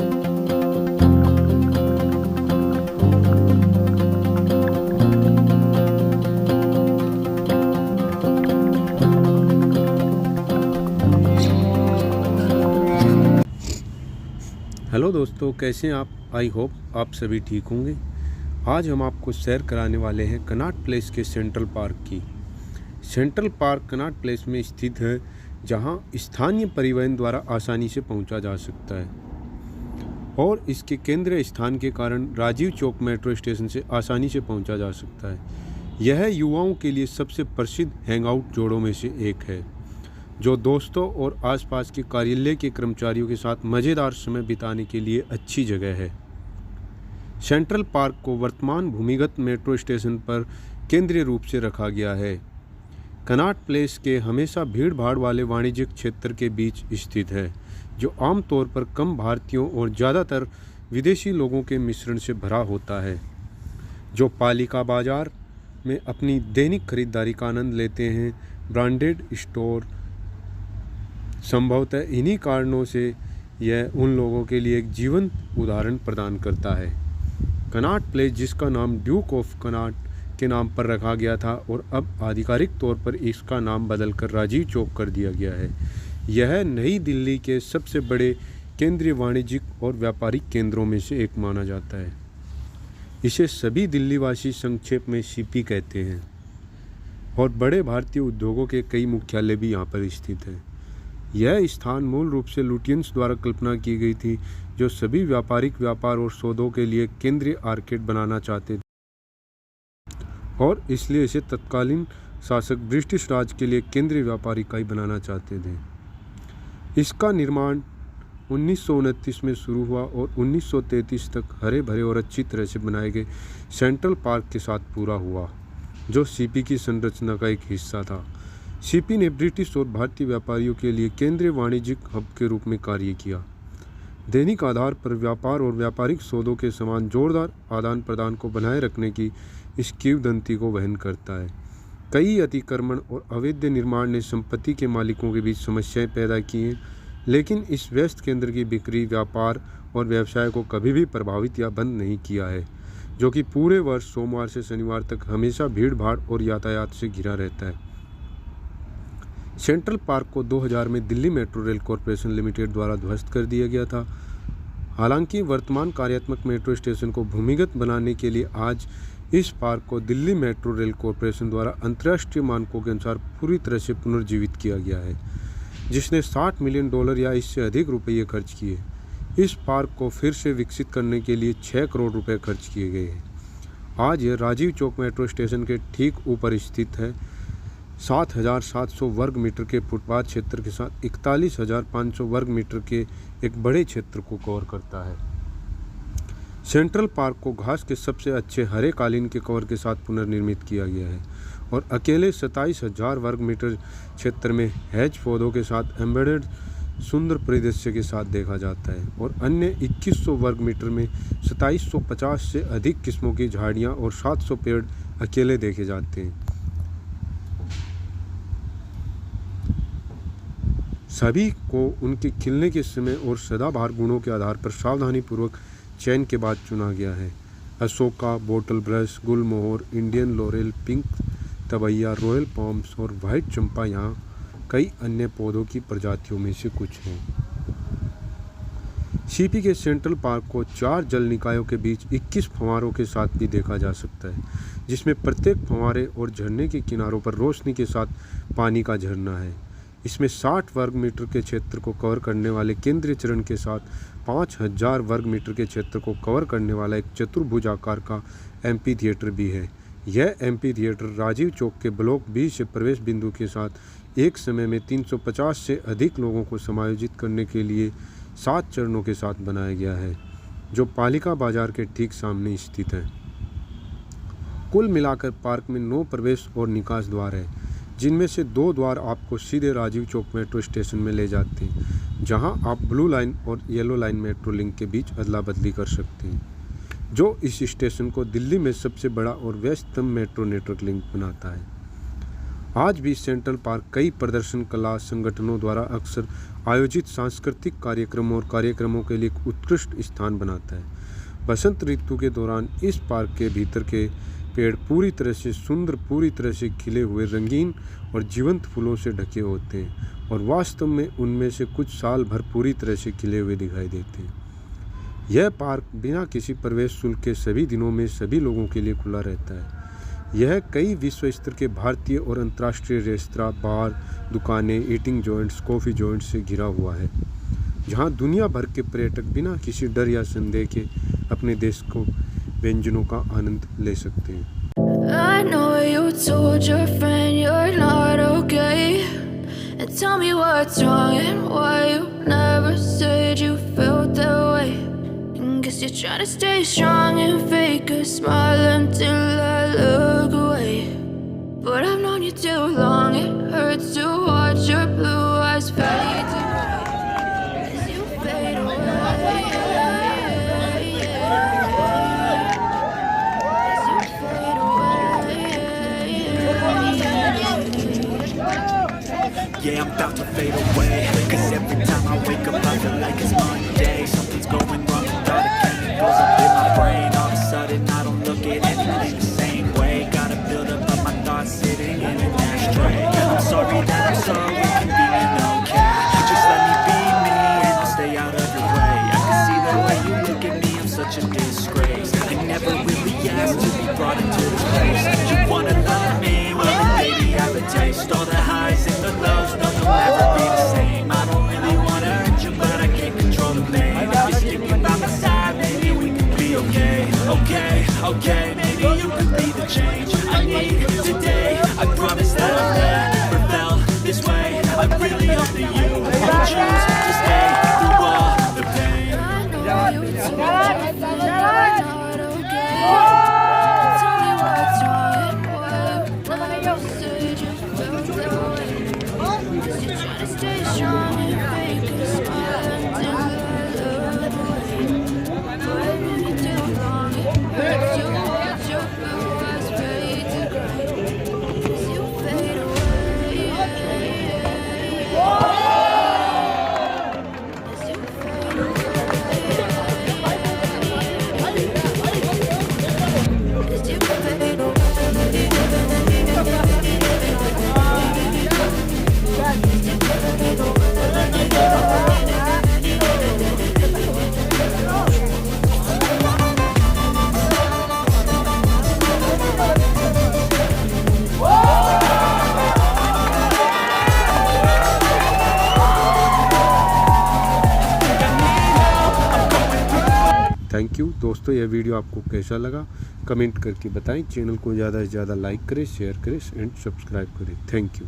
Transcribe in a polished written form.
Hello दोस्तों, कैसे हैं आप? आई होप आप सभी ठीक होंगे। आज हम आपको सैर कराने वाले हैं कनॉट प्लेस के सेंट्रल पार्क की। सेंट्रल पार्क कनॉट प्लेस में स्थित है, जहां स्थानीय परिवहन द्वारा आसानी से पहुंचा जा सकता है और इसके केंद्रीय स्थान के कारण राजीव चौक मेट्रो स्टेशन से आसानी से पहुंचा जा सकता है। यह युवाओं के लिए सबसे प्रसिद्ध हैंगआउट जोड़ों में से एक है, जो दोस्तों और आसपास के कार्यालय के कर्मचारियों के साथ मज़ेदार समय बिताने के लिए अच्छी जगह है। सेंट्रल पार्क को वर्तमान भूमिगत मेट्रो स्टेशन पर केंद्रीय रूप से रखा गया है। कनॉट प्लेस के हमेशा भीड़ भाड़ वाले वाणिज्यिक क्षेत्र के बीच स्थित है, जो आमतौर पर कम भारतीयों और ज़्यादातर विदेशी लोगों के मिश्रण से भरा होता है, जो पालिका बाजार में अपनी दैनिक खरीदारी का आनंद लेते हैं। ब्रांडेड स्टोर संभवतः इन्हीं कारणों से यह उन लोगों के लिए एक जीवंत उदाहरण प्रदान करता है। कनॉट प्लेस, जिसका नाम ड्यूक ऑफ कनॉट के नाम पर रखा गया था और अब आधिकारिक तौर पर इसका नाम बदलकर राजीव चौक कर दिया गया है, यह नई दिल्ली के सबसे बड़े केंद्रीय वाणिज्यिक और व्यापारिक केंद्रों में से एक माना जाता है। इसे सभी दिल्लीवासी संक्षेप में सीपी कहते हैं और बड़े भारतीय उद्योगों के कई मुख्यालय भी यहाँ पर स्थित हैं। यह स्थान मूल रूप से लुटियंस द्वारा कल्पना की गई थी, जो सभी व्यापारिक व्यापार और सौदों के लिए केंद्रीय आर्केड बनाना चाहते थे और इसलिए इसे तत्कालीन शासक ब्रिटिश राज के लिए केंद्रीय व्यापार इकाई बनाना चाहते थे। इसका निर्माण 1929 में शुरू हुआ और 1933 तक हरे भरे और अच्छी तरह से बनाए गए सेंट्रल पार्क के साथ पूरा हुआ, जो सीपी की संरचना का एक हिस्सा था। सीपी ने ब्रिटिश और भारतीय व्यापारियों के लिए केंद्रीय वाणिज्यिक हब के रूप में कार्य किया। दैनिक आधार पर व्यापार और व्यापारिक सौदों के समान जोरदार आदान प्रदान को बनाए रखने की इस किंवदंती को वहन करता है। कई अतिक्रमण और अवैध निर्माण ने संपत्ति के मालिकों के बीच समस्याएं पैदा की हैं, लेकिन इस व्यस्त केंद्र की बिक्री, व्यापार और व्यवसाय को कभी भी प्रभावित या बंद नहीं किया है, जो कि पूरे वर्ष सोमवार से शनिवार तक हमेशा भीड़ भाड़ और यातायात से घिरा रहता है। सेंट्रल पार्क को 2000 में Delhi metro rail corporation limited द्वारा ध्वस्त कर दिया गया था। हालांकि वर्तमान कार्यात्मक मेट्रो स्टेशन को भूमिगत बनाने के लिए आज इस पार्क को दिल्ली मेट्रो रेल कॉरपोरेशन द्वारा अंतर्राष्ट्रीय मानकों के अनुसार पूरी तरह से पुनर्जीवित किया गया है, जिसने $60 मिलियन या इससे अधिक रुपये खर्च किए। इस पार्क को फिर से विकसित करने के लिए 6 करोड़ रुपये खर्च किए गए हैं। आज यह राजीव चौक मेट्रो स्टेशन के ठीक ऊपर स्थित है। 7,700 वर्ग मीटर के फुटपाथ क्षेत्र के साथ 41,500 वर्ग मीटर के एक बड़े क्षेत्र को कवर करता है। सेंट्रल पार्क को घास के सबसे अच्छे हरे कालीन के कवर के साथ पुनर्निर्मित किया गया है और अकेले 27,000 वर्ग मीटर क्षेत्र में हैज पौधों के साथ एम्बेडेड सुंदर परिदृश्य के साथ देखा जाता है और अन्य 2100 वर्ग मीटर में 2750 से अधिक किस्मों की झाड़ियाँ और 700 पेड़ अकेले देखे जाते हैं। सभी को उनके खिलने के समय और सदाबहार गुणों के आधार पर सावधानीपूर्वक चयन के बाद चुना गया है। अशोका, बोटल ब्रश, गुलमोहर, इंडियन लॉरेल, पिंक तबैया, रॉयल पॉम्स और वाइट चंपा यहाँ कई अन्य पौधों की प्रजातियों में से कुछ हैं। सीपी के सेंट्रल पार्क को 4 जल निकायों के बीच 21 फव्वारों के साथ भी देखा जा सकता है, जिसमें प्रत्येक फव्वारे और झरने के किनारों पर रोशनी के साथ पानी का झरना है। इसमें 60 वर्ग मीटर के क्षेत्र को कवर करने वाले केंद्रीय चरण के साथ 5000 वर्ग मीटर के क्षेत्र को कवर करने वाला एक चतुर्भुज आकार का एम्पी थिएटर भी है। यह एम्पी थिएटर राजीव चौक के ब्लॉक बी से प्रवेश बिंदु के साथ एक समय में 350 से अधिक लोगों को समायोजित करने के लिए 7 चरणों के साथ बनाया गया है, जो पालिका बाजार के ठीक सामने स्थित है। कुल मिलाकर पार्क में 9 प्रवेश और निकास द्वार है, जिनमें से 2 द्वार आपको सीधे राजीव चौक मेट्रो स्टेशन में ले जाते हैं, जहां आप ब्लू लाइन और येलो लाइन मेट्रो लिंक के बीच अदला बदली कर सकते हैं, जो इस स्टेशन को दिल्ली में सबसे बड़ा और व्यस्ततम मेट्रो नेटवर्क लिंक बनाता है। आज भी सेंट्रल पार्क कई प्रदर्शन कला संगठनों द्वारा अक्सर आयोजित सांस्कृतिक कार्यक्रमों और कार्यक्रमों के लिए एक उत्कृष्ट स्थान बनाता है। बसंत ऋतु के दौरान इस पार्क के भीतर के पेड़ पूरी तरह से सुंदर, पूरी तरह से खिले हुए, रंगीन और जीवंत फूलों से ढके होते हैं और वास्तव में उनमें से कुछ साल भर पूरी तरह से खिले हुए दिखाई देते हैं। यह पार्क बिना किसी प्रवेश शुल्क के सभी दिनों में सभी लोगों के लिए खुला रहता है। यह कई विश्व स्तर के भारतीय और अंतर्राष्ट्रीय रेस्तरां, बार, दुकानें, ईटिंग जॉइंट्स, कॉफ़ी जॉइंट्स से घिरा हुआ है, जहां दुनिया भर के पर्यटक बिना किसी डर या संदेह के अपने देश को व्यंजनों का आनंद ले सकते हैं। I know you told your friend you're not okay, and tell me what's wrong and why you never said you felt that way. Guess you're trying to stay strong and fake a smile until I look away. But I've known you too long, it hurts to watch your blue eyes fade to gray as you fade away. Yeah, I'm about to fade away, 'cause every time I wake up I feel like it's Monday. Something's going wrong with all the chemicals up in my brain. All of a sudden I don't look at anything the same way. Gotta build up of my thoughts sitting in an ashtray. I'm sorry that I'm so inconvenient, okay? Just let me be me and I'll stay out of your way. I can see the way you look at me, I'm such a disgrace. I never really asked to be brought into this place. You wanna love me? Well then baby I have a taste. All the highs and the lows, no, they'll never be the same. I don't really wanna hurt you, but I can't control the pain. If you're sticking by my side, maybe we can be okay. Okay, okay, maybe you could be the change I need today. I promise that I've never felt this way. I really hope that you will choose to stay through all the pain. I know you told your friend you're not okay. Tell me what's wrong and why you never said you felt that way. Guess you're trying to stay strong and fake a smile until I look away. But I've known you too long, it hurts to watch your blue eyes fade to gray as you fade away. As you fade away. As you fade away. Thank you दोस्तों, यह video आपको कैसा लगा comment करके बताएं। Channel को ज़्यादा से ज़्यादा लाइक करें, शेयर करें एंड सब्सक्राइब करें। Thank you.